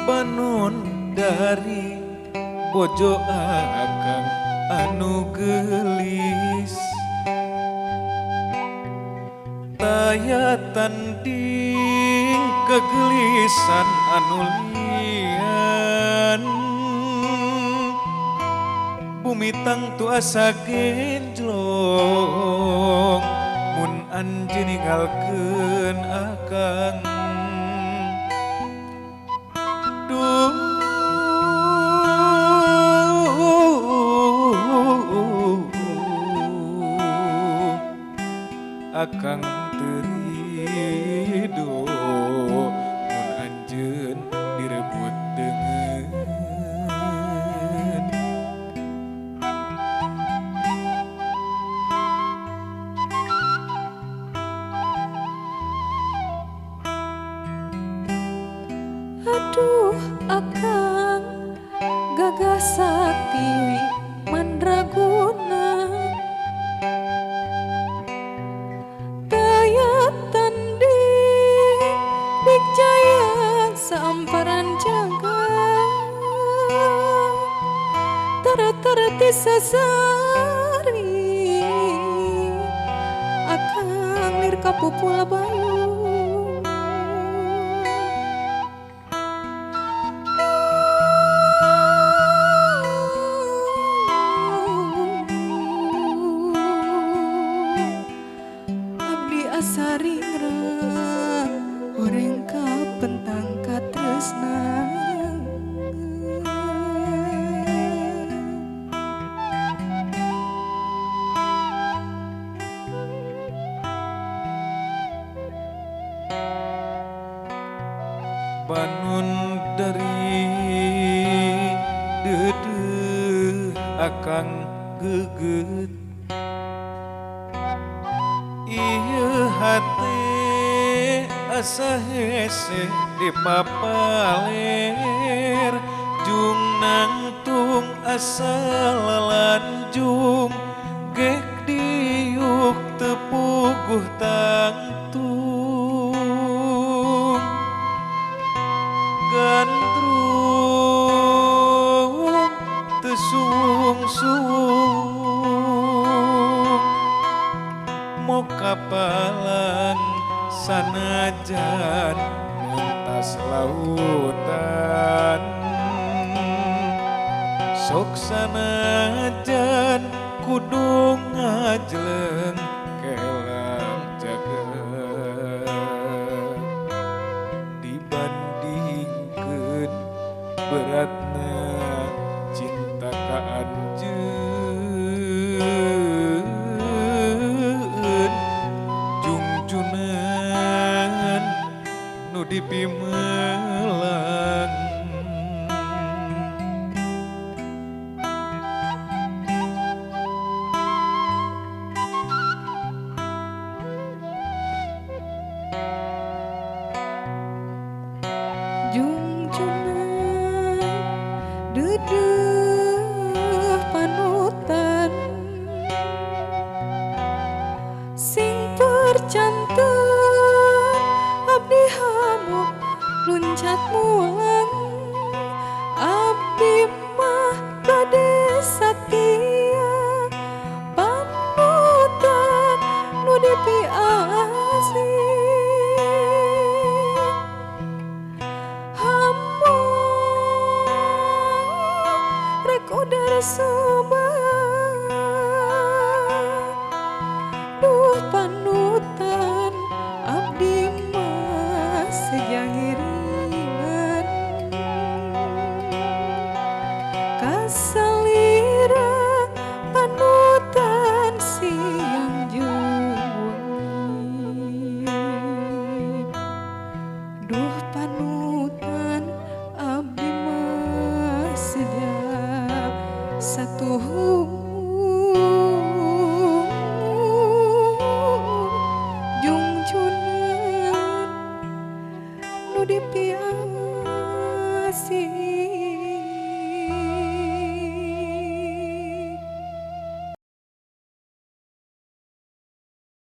Banun dari bojo akang anu gelis taya tanding kegelisan anu lian bumi tangtu asa genjlong mun anjeun ninggalkeun akang duh akang terido mun anjeun direbut deungeun aduh akang gagah sakti mandraguna samparan jagat tara-tara sasari akang lir kapupul bayu abdi asaringra horeng kapentang katresna banun dari dedeuh akang geget ieu hate asa hese dipapaler jung nangtung asa lalanjung gek diuk tepuguh tangtung gandrung tesuung-suung mau kapalan sanajan mentas lautan sok sanajan kudu ngajleng kelang jagat dibandingkeun beratna cinta ka anjeun jungjunan nu dipimelang jungjunan dedeuh panutan sing percanten abdi hamu luncat mulang abdi mah bade satia panutan nu dipiasih hamu rek udara sobat duh panutan abdi mah sejangiringan kasalira panutan siang jeung duh panutan abdi mah sedap satuhung jungjunan nu dipiasi